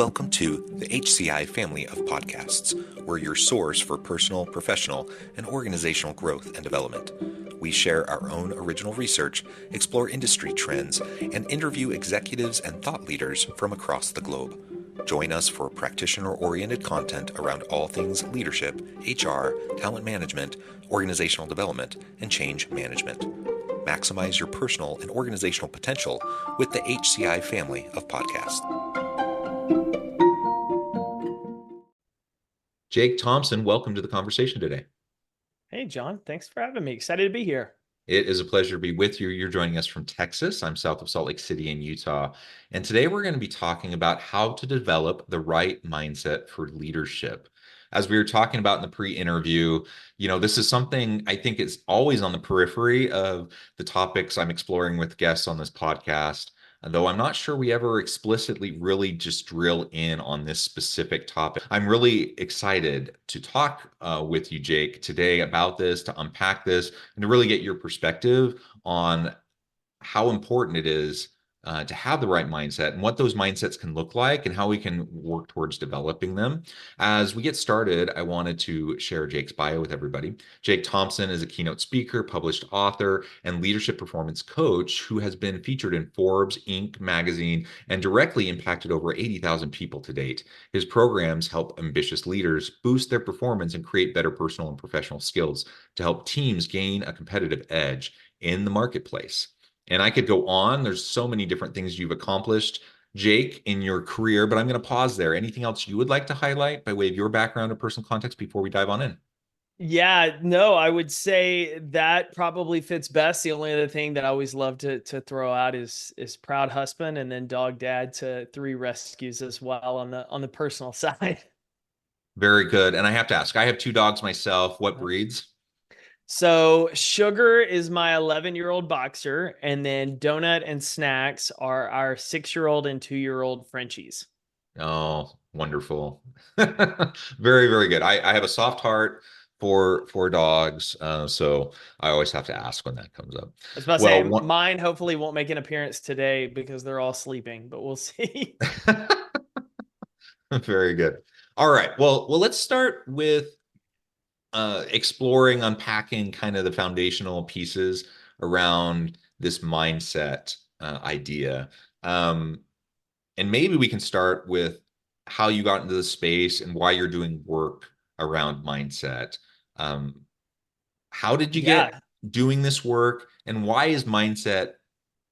Welcome to the HCI family of podcasts. We're your source for personal, professional, and organizational growth and development. We share our own original research, explore industry trends, and interview executives and thought leaders from across the globe. Join us for practitioner-oriented content around all things leadership, HR, talent management, organizational development, and change management. Maximize your personal and organizational potential with the HCI family of podcasts. Jake Thompson, welcome to the conversation today. Hey, John, thanks for having me. Excited to be here. It is a pleasure to be with you. You're joining us from Texas. I'm south of Salt Lake City in Utah. And today we're going to be talking about how to develop the right mindset for leadership. As we were talking about in the pre-interview, this is something I think is always on the periphery of the topics I'm exploring with guests on this podcast. Though I'm not sure we ever explicitly really just drill in on this specific topic. I'm really excited to talk with you, Jake, today about this, to unpack this, and to really get your perspective on how important it is to have the right mindset and what those mindsets can look like and how we can work towards developing them. As we get started, I wanted to share Jake's bio with everybody. Jake Thompson is a keynote speaker, published author, and leadership performance coach who has been featured in Forbes, Inc. magazine and directly impacted over 80,000 people to date. His programs help ambitious leaders boost their performance and create better personal and professional skills to help teams gain a competitive edge in the marketplace. And I could go on. There's so many different things you've accomplished, Jake, in your career, but I'm going to pause there. Anything else you would like to highlight by way of your background or personal context before we dive on in? Yeah, no, I would say that probably fits best. The only other thing that I always love to throw out is proud husband and then dog dad to 3 rescues as well on the personal side. Very good. And I have to ask, I have 2 dogs myself. What breeds? So Sugar is my 11-year-old boxer, and then Donut and Snacks are our 6-year-old and 2-year-old Frenchies. Oh, wonderful. Very, very good. I have a soft heart for dogs, so I always have to ask when that comes up. I was about to say Well, mine hopefully won't make an appearance today because they're all sleeping, but we'll see. very good. All right. Well, let's start with exploring, unpacking kind of the foundational pieces around this mindset idea. Um, and maybe we can start with how you got into the space and why you're doing work around mindset. Um, how did you get Yeah. doing this work, and why is mindset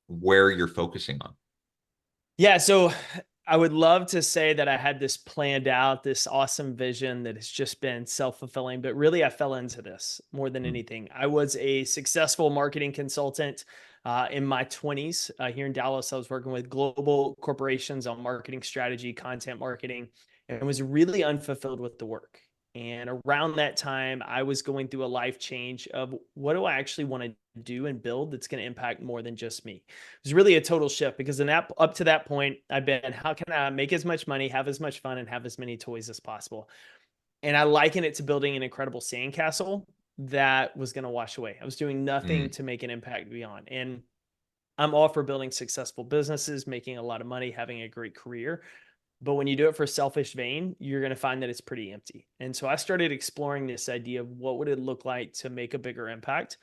where you're focusing on? Yeah. So I would love to say that I had this planned out, this awesome vision that has just been self-fulfilling, but really I fell into this more than Mm, anything. I was a successful marketing consultant in my 20s here in Dallas. I was working with global corporations on marketing strategy, content marketing, and was really unfulfilled with the work. And around that time, I was going through a life change of what do I actually want to do and build that's going to impact more than just me. It was really a total shift because up to that point, I've been, how can I make as much money, have as much fun, and have as many toys as possible? And I liken it to building an incredible sandcastle that was going to wash away. I was doing nothing mm, to make an impact beyond. And I'm all for building successful businesses, making a lot of money, having a great career. But when you do it for selfish vein, you're going to find that it's pretty empty. And so I started exploring this idea of what would it look like to make a bigger impact.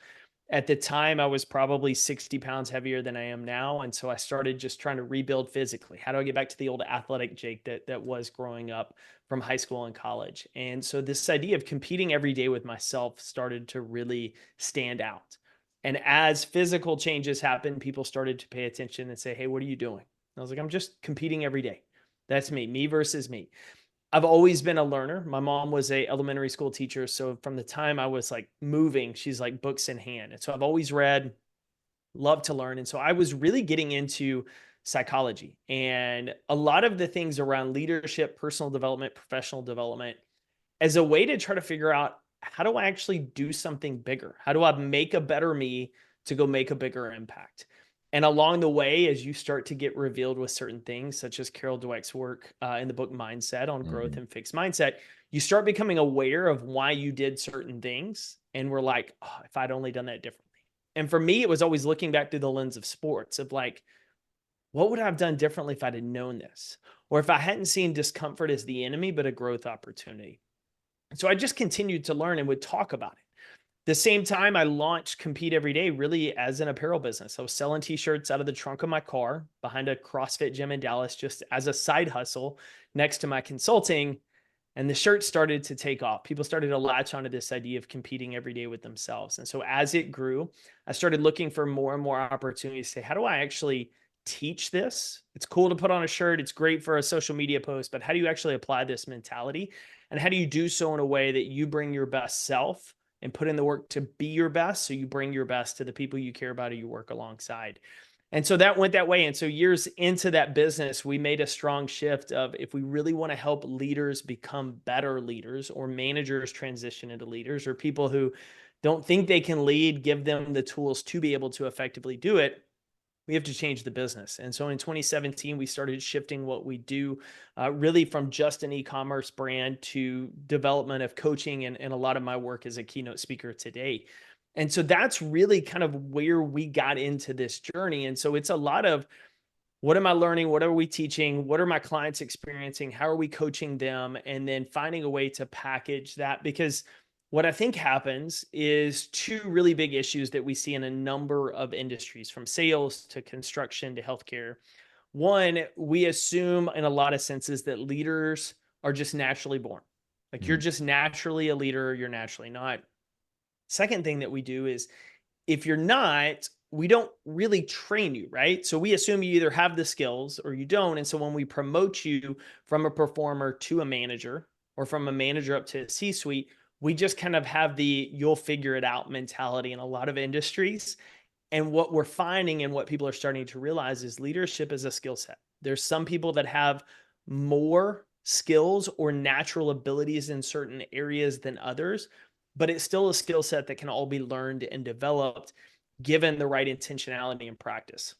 At the time, I was probably 60 pounds heavier than I am now. And so I started just trying to rebuild physically. How do I get back to the old athletic Jake that was growing up from high school and college? And so this idea of competing every day with myself started to really stand out. And as physical changes happened, people started to pay attention and say, "Hey, what are you doing?" And I was like, "I'm just competing every day. That's me versus me." I've always been a learner. My mom was a elementary school teacher, so from the time I was like moving, she's like books in hand. And so I've always read, loved to learn. And so I was really getting into psychology and a lot of the things around leadership, personal development, professional development as a way to try to figure out how do I actually do something bigger? How do I make a better me to go make a bigger impact? And along the way, as you start to get revealed with certain things, such as Carol Dweck's work in the book Mindset on growth mm. and fixed mindset, you start becoming aware of why you did certain things. And we're like, oh, if I'd only done that differently. And for me, it was always looking back through the lens of sports of like, What would I have done differently if I'd have known this? Or if I hadn't seen discomfort as the enemy, but a growth opportunity? So I just continued to learn and would talk about it. The same time I launched Compete Every Day really as an apparel business. I was selling t-shirts out of the trunk of my car behind a CrossFit gym in Dallas just as a side hustle next to my consulting. And the shirt started to take off. People started to latch onto this idea of competing every day with themselves. And so as it grew, I started looking for more and more opportunities to say, how do I actually teach this? It's cool to put on a shirt. It's great for a social media post, but how do you actually apply this mentality? And how do you do so in a way that you bring your best self and put in the work to be your best? So you bring your best to the people you care about or you work alongside. And so that went that way. And so years into that business, we made a strong shift of if we really want to help leaders become better leaders or managers transition into leaders or people who don't think they can lead, give them the tools to be able to effectively do it, we have to change the business. And so in 2017, we started shifting what we do really from just an e-commerce brand to development of coaching and a lot of my work as a keynote speaker today. And so that's really kind of where we got into this journey. And so it's a lot of what am I learning? What are we teaching? What are my clients experiencing? How are we coaching them? And then finding a way to package that because what I think happens is two really big issues that we see in a number of industries, from sales to construction to healthcare. One, we assume in a lot of senses that leaders are just naturally born. Like you're Mm, just naturally a leader, you're naturally not. Second thing that we do is if you're not, we don't really train you, right? So we assume you either have the skills or you don't. And so when we promote you from a performer to a manager or from a manager up to a C suite, we just kind of have the you'll figure it out mentality in a lot of industries. And what we're finding and what people are starting to realize is leadership is a skill set. There's some people that have more skills or natural abilities in certain areas than others, but it's still a skill set that can all be learned and developed given the right intentionality and practice.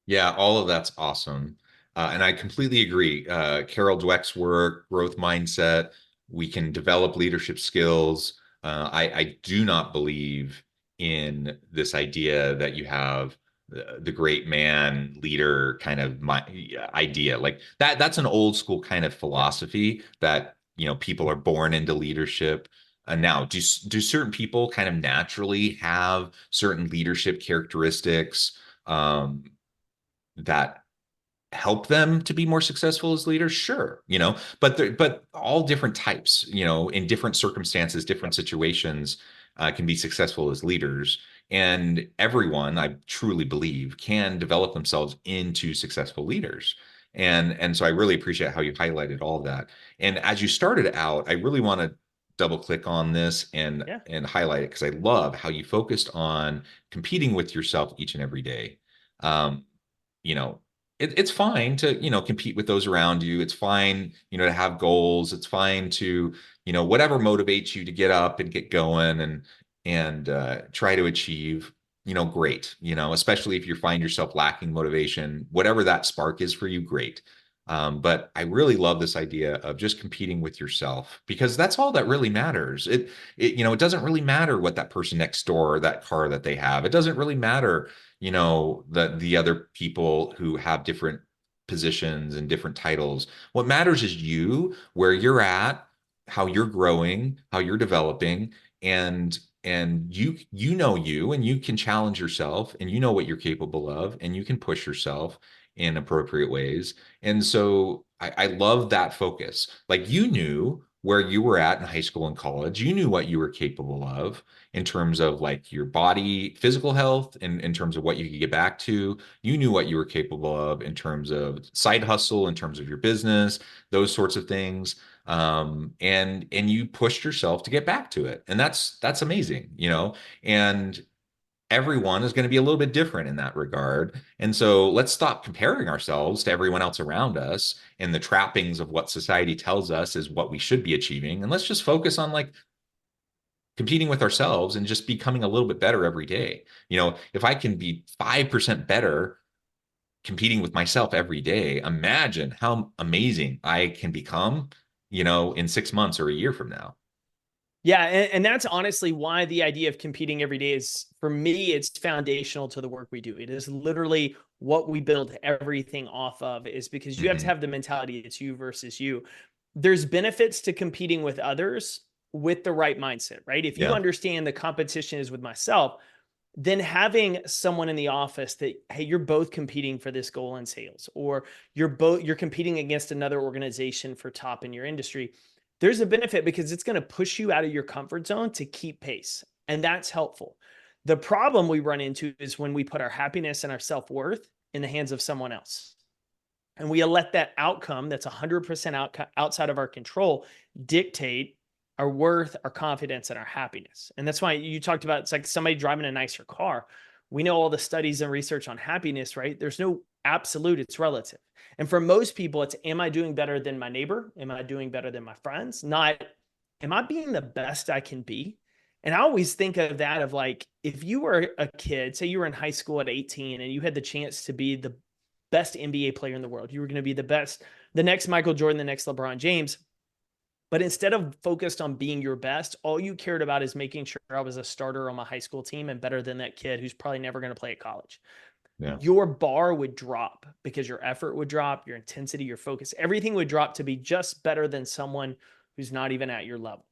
yeah, all of that's awesome. And I completely agree. Carol Dweck's work, growth mindset, we can develop leadership skills. I do not believe in this idea that you have the great man leader kind of idea. Like that's an old school kind of Yep. philosophy that, people are born into leadership. Now, do certain people kind of naturally have certain leadership characteristics? That help them to be more successful as leaders? Sure, but all different types, in different circumstances, different Yep. situations, can be successful as leaders. And everyone, I truly believe, can develop themselves into successful leaders. And so I really appreciate how you highlighted all of that. And as you started out, I really want to double click on this Yeah. and highlight it because I love how you focused on competing with yourself each and every day. Um, you know, it's fine to, compete with those around you. It's fine, to have goals. It's fine to, whatever motivates you to get up and get going and try to achieve, great, especially if you find yourself lacking motivation, whatever that spark is for you, great. But I really love this idea of just competing with yourself because that's all that really matters. It doesn't really matter what that person next door or that car that they have. It doesn't really matter the other people who have different positions and different titles. What matters is you, where you're at, how you're growing, how you're developing, and you know you and you can challenge yourself and you know what you're capable of and you can push yourself in appropriate ways. And so I love that focus. Like you knew where you were at in high school and college, you knew what you were capable of in terms of like your body, physical health, and in terms of what you could get back to. You knew what you were capable of in terms of side hustle, in terms of your business, those sorts of things. And you pushed yourself to get back to it. And that's amazing, and everyone is going to be a little bit different in that regard. And so let's stop comparing ourselves to everyone else around us and the trappings of what society tells us is what we should be achieving. And let's just focus on like competing with ourselves and just becoming a little bit better every day. If I can be 5% better competing with myself every day, imagine how amazing I can become, in 6 months or a year from now. Yeah, and that's honestly why the idea of competing every day is, for me, it's foundational to the work we do. It is literally what we build everything off of, is because you have to Hmm. have the mentality it's you versus you. There's benefits to competing with others with the right mindset, right? If you Yeah. understand the competition is with myself, then having someone in the office that, hey, you're both competing for this goal in sales, or you're competing against another organization for top in your industry, there's a benefit because it's going to push you out of your comfort zone to keep pace, and that's helpful. The problem we run into is when we put our happiness and our self-worth in the hands of someone else, and we let that outcome that's 100% outside of our control dictate our worth, our confidence, and our happiness. And that's why you talked about, it's like somebody driving a nicer car. We know all the studies and research on happiness, right? There's no absolute, it's relative. And for most people, it's, am I doing better than my neighbor? Am I doing better than my friends? Not, am I being the best I can be? And I always think of that of like, if you were a kid, say you were in high school at 18 and you had the chance to be the best NBA player in the world. You were going to be the best, the next Michael Jordan, the next LeBron James. But instead of focused on being your best, all you cared about is making sure I was a starter on my high school team and better than that kid who's probably never going to play at college. Yeah. Your bar would drop because your effort would drop, your intensity, your focus, everything would drop to be just better than someone who's not even at your level.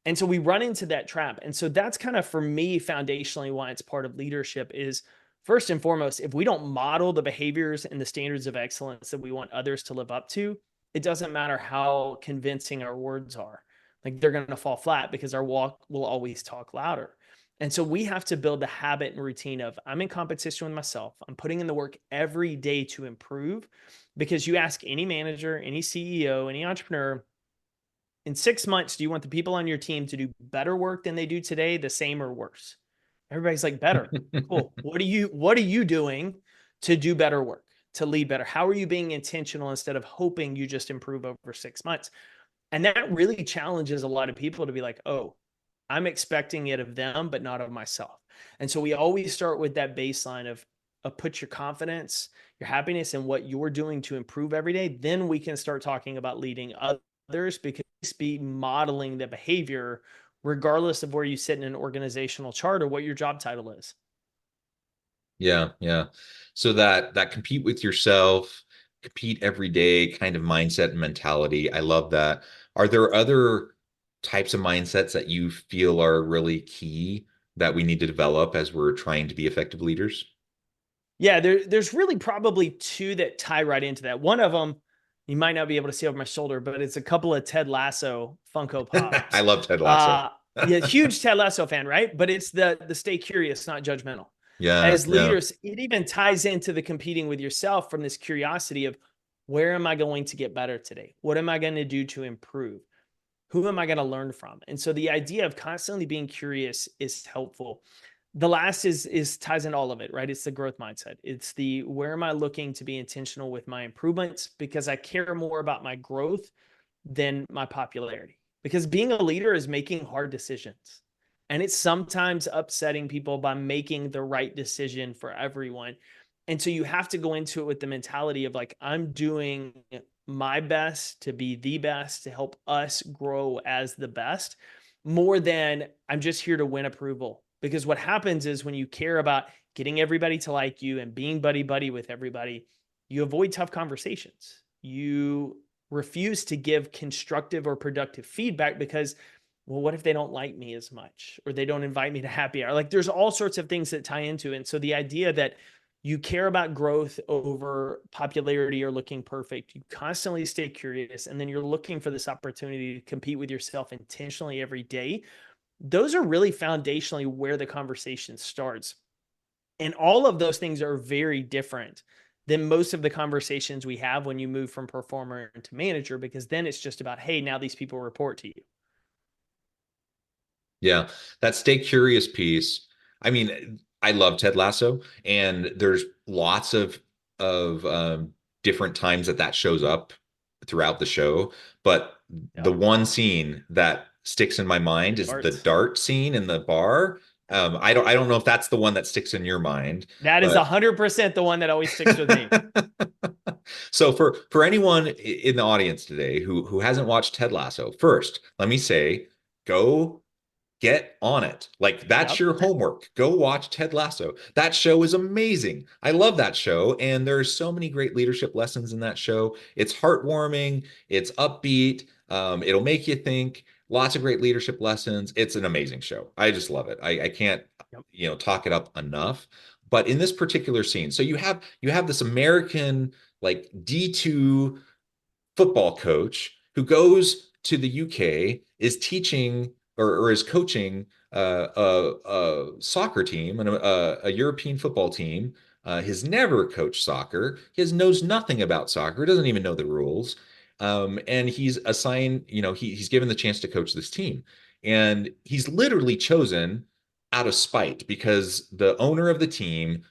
And so we run into that trap. And so that's kind of, for me, foundationally why it's part of leadership is, first and foremost, if we don't model the behaviors and the standards of excellence that we want others to live up to, it doesn't matter how convincing our words are. Like, they're going to fall flat because our walk will always talk louder. And so we have to build the habit and routine of, I'm in competition with myself. I'm putting in the work every day to improve, because you ask any manager, any CEO, any entrepreneur, in 6 months, do you want the people on your team to do better work than they do today, the same, or worse? Everybody's like, better. Cool. What are you doing to do better work, to lead better? How are you being intentional instead of hoping you just improve over 6 months? And that really challenges a lot of people to be like, oh, I'm expecting it of them, but not of myself. And so we always start with that baseline of put your confidence, your happiness in what you're doing to improve every day. Then we can start talking about leading others, because be modeling the behavior regardless of where you sit in an organizational chart or what your job title is. Yeah, yeah. So that compete with yourself, compete every day kind of mindset and mentality. I love that. Are there other types of mindsets that you feel are really key that we need to develop as we're trying to be effective leaders? Yeah, there's really probably two that tie right into that. One of them you might not be able to see over my shoulder, but it's a couple of Ted Lasso Funko I Pops. love Ted Lasso. Uh, yeah, huge Ted Lasso fan, right? But it's the stay curious, not judgmental. Yeah, As yeah. leaders, it even ties into the competing with yourself from this curiosity of, where am I going to get better today? What am I going to do to improve? Who am I going to learn from? And so the idea of constantly being curious is helpful. The last is ties in all of it, right? It's the growth mindset. It's the, where am I looking to be intentional with my improvements, because I care more about my growth than my popularity. Because being a leader is making hard decisions. And it's sometimes upsetting people by making the right decision for everyone. And so you have to go into it with the mentality of like, I'm doing my best to be the best, to help us grow as the best, more than I'm just here to win approval. Because what happens is, when you care about getting everybody to like you and being buddy buddy with everybody, you avoid tough conversations. You refuse to give constructive or productive feedback because, well, what if they don't like me as much, or they don't invite me to happy hour? Like, there's all sorts of things that tie into it. And so the idea that you care about growth over popularity or looking perfect, you constantly stay curious, and then you're looking for this opportunity to compete with yourself intentionally every day. Those are really foundationally where the conversation starts. And all of those things are very different than most of the conversations we have when you move from performer to manager, because then it's just about, hey, now these people report to you. Yeah, that stay curious piece. I mean, I love Ted Lasso, and there's lots of different times that shows up throughout the show. But the Yep. one scene that sticks in my The mind is the darts. dart scene in the bar. I don't know if that's the one that sticks in your mind, That is but 100% the one that always sticks with me. so for anyone in the audience today who hasn't watched Ted Lasso, first, let me say go get on it. Like that's Yep. your homework. Go watch Ted Lasso. That show is amazing. I love that show. And there's so many great leadership lessons in that show. It's heartwarming, it's upbeat, it'll make you think. Lots of great leadership lessons. It's an amazing show. I just love it. I can't, Yep. talk it up enough. But in this particular scene, so you have this American like D2 football coach who goes to the UK, is teaching or is coaching a soccer team and a European football team. Has never coached soccer. He knows nothing about soccer. Doesn't even know the rules. And he's assigned, he's given the chance to coach this team, and he's literally chosen out of spite because the owner of the team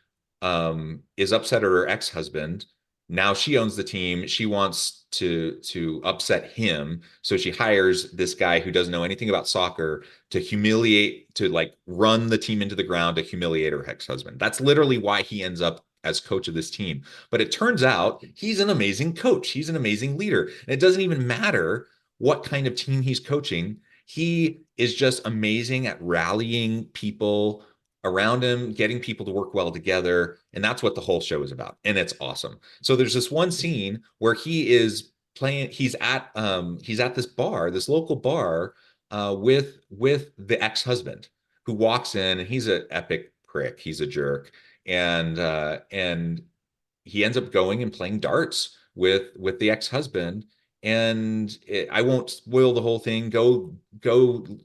is upset at her ex-husband. Now she owns the team. She wants to upset him, so she hires this guy who doesn't know anything about soccer to humiliate, to like run the team into the ground to humiliate her ex-husband. That's literally why he ends up as coach of this team. But it turns out he's an amazing coach. He's an amazing leader. And it doesn't even matter what kind of team he's coaching. He is just amazing at rallying people around him, getting people to work well together. And that's what the whole show is about. And it's awesome. So there's this one scene where he is playing, he's at this bar, this local bar, with the ex-husband who walks in, and he's an epic prick. He's a jerk. And he ends up going and playing darts with the ex-husband. And I won't spoil the whole thing. Go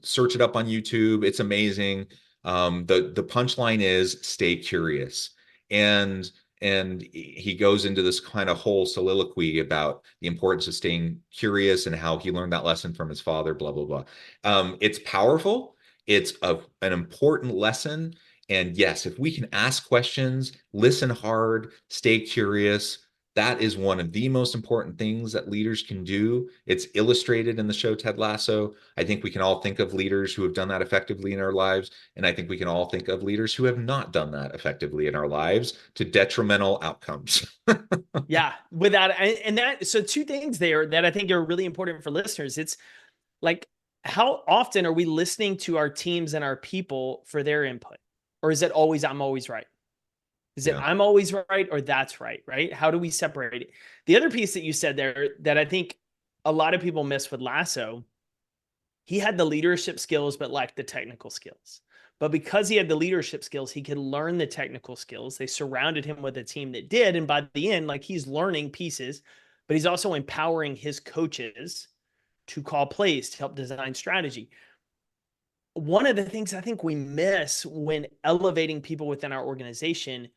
search it up on YouTube. It's amazing. The punchline is stay curious. And he goes into this kind of whole soliloquy about the importance of staying curious and how he learned that lesson from his father, blah, blah, blah. It's powerful. It's an important lesson. And yes, if we can ask questions, listen hard, stay curious, that is one of the most important things that leaders can do. It's illustrated in the show Ted Lasso. I think we can all think of leaders who have done that effectively in our lives. And I think we can all think of leaders who have not done that effectively in our lives to detrimental outcomes. Yeah. Without, and that, so two things there that I think are really important for listeners. It's like, how often are we listening to our teams and our people for their input? Or is it always, I'm always right? Is it Yeah. I'm always right or that's right? Right? How do we separate it? The other piece that you said there that I think a lot of people miss with Lasso, he had the leadership skills, but lacked the technical skills. But because he had the leadership skills, he could learn the technical skills. They surrounded him with a team that did. And by the end, like he's learning pieces, but he's also empowering his coaches to call plays, to help design strategy. One of the things I think we miss when elevating people within our organization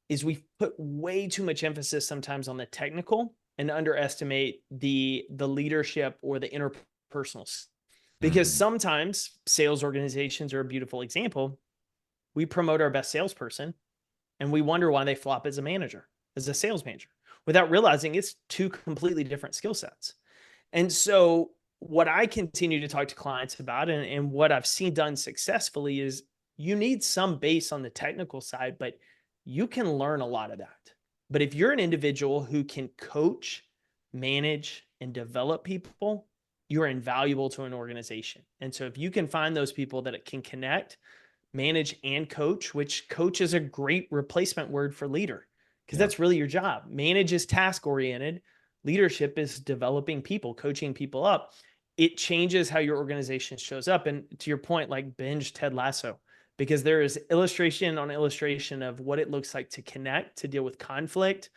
is we put way too much emphasis sometimes on the technical and underestimate the leadership or the interpersonal. Because Mhm. sometimes sales organizations are a beautiful example. We promote our best salesperson and we wonder why they flop as a manager, as a sales manager, without realizing it's two completely different skill sets. And so what I continue to talk to clients about and what I've seen done successfully is you need some base on the technical side, but you can learn a lot of that. But if you're an individual who can coach, manage, and develop people, you're invaluable to an organization. And so if you can find those people that can connect, manage, and coach, which coach is a great replacement word for leader, because Yeah. that's really your job. Manage is task oriented. Leadership is developing people, coaching people up. It changes how your organization shows up. And to your point, like binge Ted Lasso, because there is illustration on illustration of what it looks like to connect, to deal with conflict,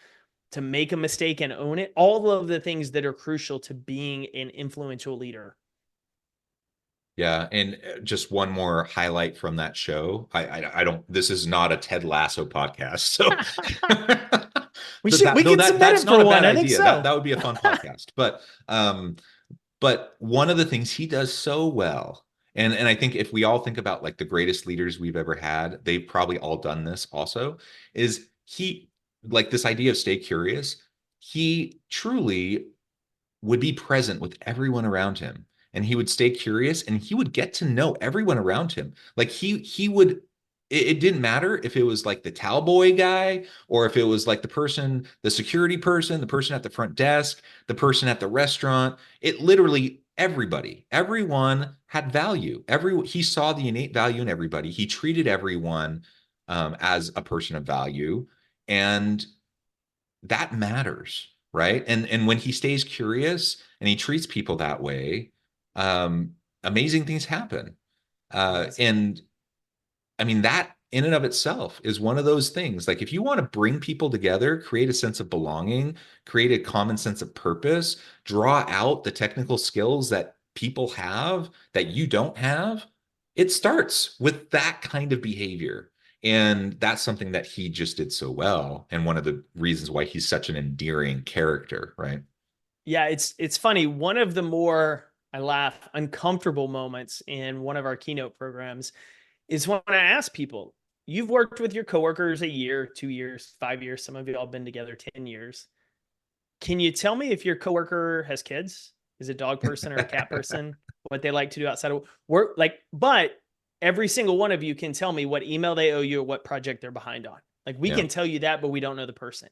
to make a mistake and own it. All of the things that are crucial to being an influential leader. Yeah, and just one more highlight from that show. I don't. This is not a Ted Lasso podcast, so but We can submit that's it not for a bad one. I think idea. That so. that would be a fun podcast. But one of the things he does so well, and I think if we all think about like the greatest leaders we've ever had, they've probably all done this also, is he like this idea of stay curious. He truly would be present with everyone around him, and he would stay curious, and he would get to know everyone around him. Like he would, it didn't matter if it was like the towel boy guy or if it was like the security person, the person at the front desk, the person at the restaurant. It literally everyone had value. He saw the innate value in everybody. He treated everyone as a person of value, and that matters, right? And when he stays curious and he treats people that way, amazing things happen. Amazing. And I mean, that in and of itself is one of those things. Like, if you want to bring people together, create a sense of belonging, create a common sense of purpose, draw out the technical skills that people have that you don't have, it starts with that kind of behavior. And that's something that he just did so well. And one of the reasons why he's such an endearing character, right? Yeah, it's funny. One of the more, I laugh, uncomfortable moments in one of our keynote programs is when I ask people, you've worked with your coworkers a year, 2 years, 5 years, some of you all been together 10 years. Can you tell me if your coworker has kids? Is a dog person or a cat person? What they like to do outside of work? Like, but every single one of you can tell me what email they owe you or what project they're behind on. Like, we Yeah. can tell you that, but we don't know the person.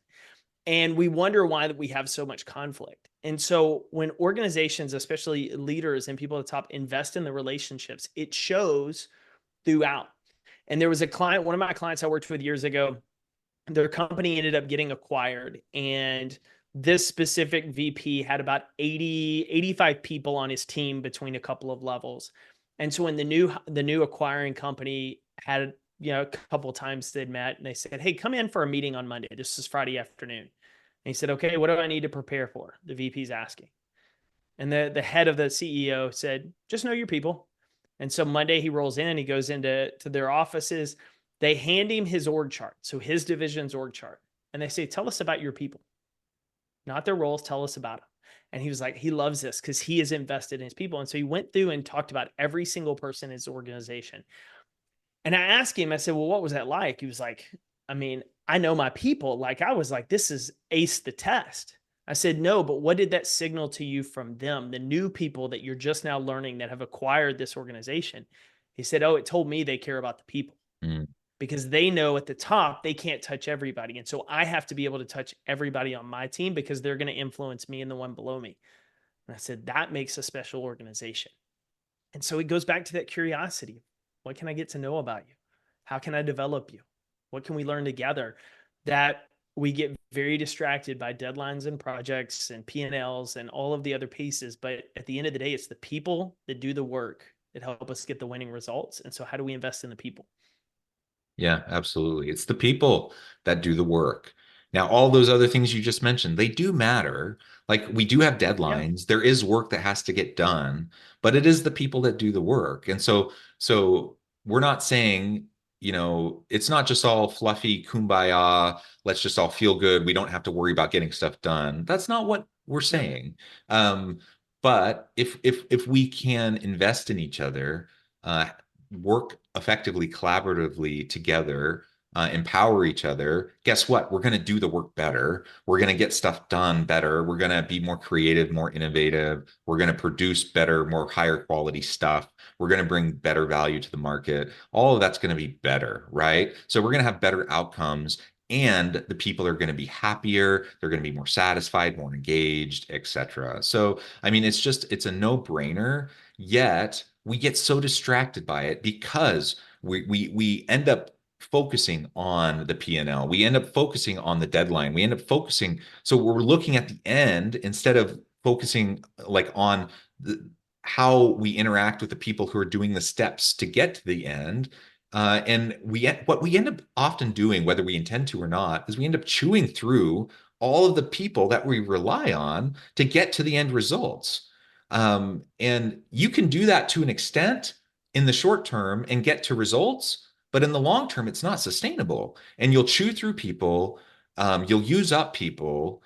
And we wonder why we have so much conflict. And so when organizations, especially leaders and people at the top, invest in the relationships, it shows throughout. And there was a client, one of my clients I worked with years ago, their company ended up getting acquired. And this specific VP had about 85 people on his team between a couple of levels. And so when the new acquiring company had, a couple of times they'd met and they said, "Hey, come in for a meeting on Monday. This is Friday afternoon." And he said, "Okay, what do I need to prepare for?" The VP's asking. And the head of the CEO said, "Just know your people." And so Monday he rolls in, he goes into their offices. They hand him his org chart, so his division's org chart. And they say, "Tell us about your people, not their roles. Tell us about them." And he was like, he loves this because he is invested in his people. And so he went through and talked about every single person in his organization. And I asked him, I said, "Well, what was that like?" He was like, "I mean, I know my people." Like, I was like, "This is ace the test." I said, "No, but what did that signal to you from them, the new people that you're just now learning that have acquired this organization?" He said, "Oh, it told me they care about the people Mm. because they know at the top they can't touch everybody. And so I have to be able to touch everybody on my team because they're going to influence me and the one below me." And I said, "That makes a special organization." And so it goes back to that curiosity. What can I get to know about you? How can I develop you? What can we learn together? That we get very distracted by deadlines and projects and P&Ls and all of the other pieces. But at the end of the day, it's the people that do the work that help us get the winning results. And so how do we invest in the people? Yeah, absolutely. It's the people that do the work. Now, all those other things you just mentioned, they do matter. Like, we do have Yeah. deadlines. There is work that has to get done, but it is the people that do the work. And so we're not saying, it's not just all fluffy kumbaya, let's just all feel good. We don't have to worry about getting stuff done. That's not what we're No. saying. Um, but if we can invest in each other, uh, work effectively, collaboratively together, empower each other, guess what? We're going to do the work better. We're going to get stuff done better. We're going to be more creative, more innovative. We're going to produce better, more higher quality stuff. We're going to bring better value to the market. All of that's going to be better, right? So we're going to have better outcomes. And the people are going to be happier. They're going to be more satisfied, more engaged, etc. So, I mean, it's a no-brainer. Yet we get so distracted by it because we end up focusing on the P&L. We end up focusing on the deadline. We end up focusing. So we're looking at the end instead of focusing like on how we interact with the people who are doing the steps to get to the end. And what we end up often doing, whether we intend to or not, is we end up chewing through all of the people that we rely on to get to the end results. And you can do that to an extent in the short term and get to results, but in the long term, it's not sustainable. And you'll chew through people, you'll use up people,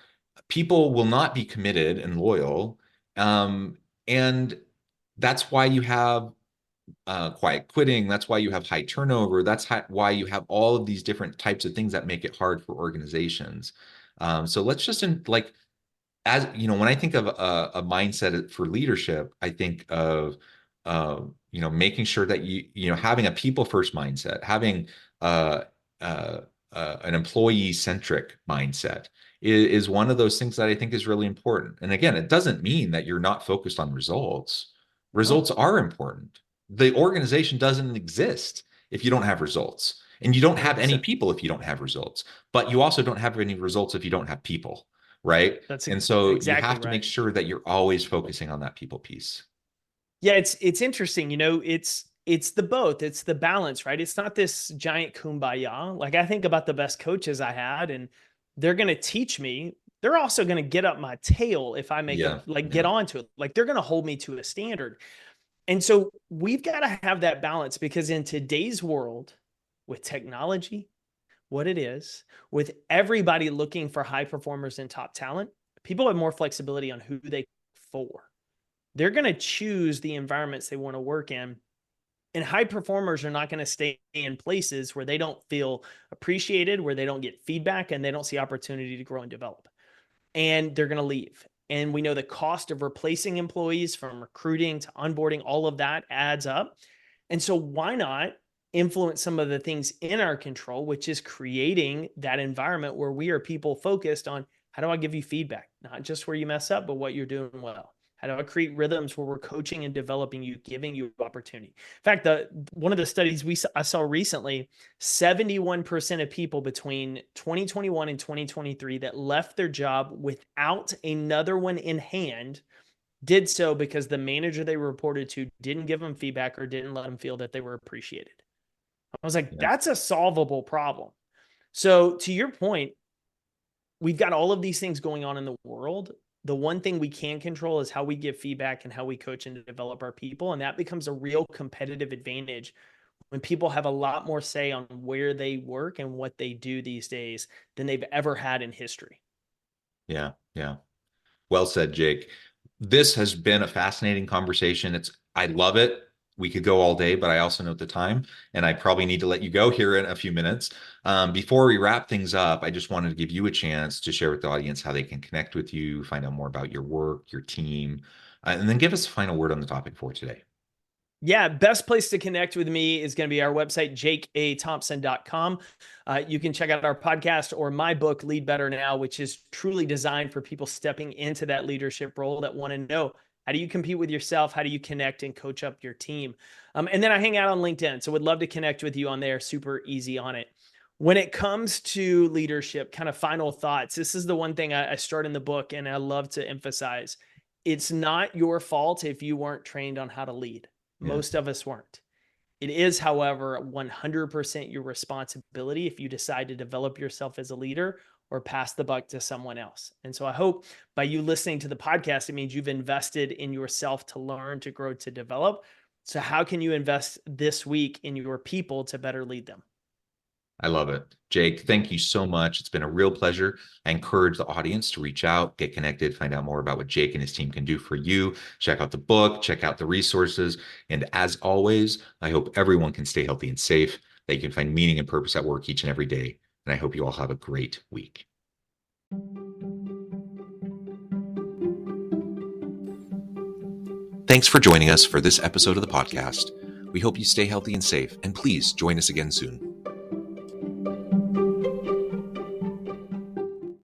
people will not be committed and loyal. And that's why you have quiet quitting. That's why you have high turnover. Why you have all of these different types of things that make it hard for organizations. So let's just like as when I think of a mindset for leadership, I think of making sure that having a people first mindset, having uh, uh, an employee-centric mindset is one of those things that I think is really important. And again, it doesn't mean that you're not focused on results. No, Results are important. The organization doesn't exist if you don't have results. And you don't have any 100%. people if you don't have results. But you also don't have any results if you don't have people, right? That's And so you exactly have to right. make sure that you're always focusing on that people piece. Yeah, it's interesting, it's the both, it's the balance, right? It's not this giant kumbaya. Like I think about the best coaches I had and they're going to teach me. They're also going to get up my tail if I make a Yeah, like get yeah, onto it. Like they're going to hold me to a standard. And so we've got to have that balance because in today's world with technology, what it is, with everybody looking for high performers and top talent, people have more flexibility on who they for. They're going to choose the environments they want to work in. And high performers are not going to stay in places where they don't feel appreciated, where they don't get feedback, and they don't see opportunity to grow and develop. And they're going to leave. And we know the cost of replacing employees from recruiting to onboarding, all of that adds up. And so, why not influence some of the things in our control, which is creating that environment where we are people focused on how do I give you feedback, not just where you mess up, but what you're doing well. How do I create rhythms where we're coaching and developing you, giving you opportunity? In fact, one of the studies I saw recently, 71% of people between 2021 and 2023 that left their job without another one in hand did so because the manager they reported to didn't give them feedback or didn't let them feel that they were appreciated. I was like, yeah. that's a solvable problem. So, to your point, we've got all of these things going on in the world. The one thing we can control is how we give feedback and how we coach and develop our people. And that becomes a real competitive advantage when people have a lot more say on where they work and what they do these days than they've ever had in history. Yeah, yeah. Well said, Jake. This has been a fascinating conversation. I love it. We could go all day, but I also note the time, and I probably need to let you go here in a few minutes. Before we wrap things up, I just wanted to give you a chance to share with the audience how they can connect with you, find out more about your work, your team, and then give us a final word on the topic for today. Yeah, best place to connect with me is going to be our website, jakeathompson.com. You can check out our podcast or my book, Lead Better Now, which is truly designed for people stepping into that leadership role that want to know how do you compete with yourself? How do you connect and coach up your team? And then I hang out on LinkedIn. So would love to connect with you on there. Super easy on it. When it comes to leadership, kind of final thoughts, this is the one thing I start in the book and I love to emphasize. It's not your fault if you weren't trained on how to lead. Yeah, Most of us weren't. It is, however, 100% your responsibility if you decide to develop yourself as a leader or pass the buck to someone else. And so I hope by you listening to the podcast, it means you've invested in yourself to learn, to grow, to develop. So, how can you invest this week in your people to better lead them? I love it. Jake, thank you so much. It's been a real pleasure. I encourage the audience to reach out, get connected, find out more about what Jake and his team can do for you. Check out the book, check out the resources. And as always, I hope everyone can stay healthy and safe, that you can find meaning and purpose at work each and every day. And I hope you all have a great week. Thanks for joining us for this episode of the podcast. We hope you stay healthy and safe, and please join us again soon.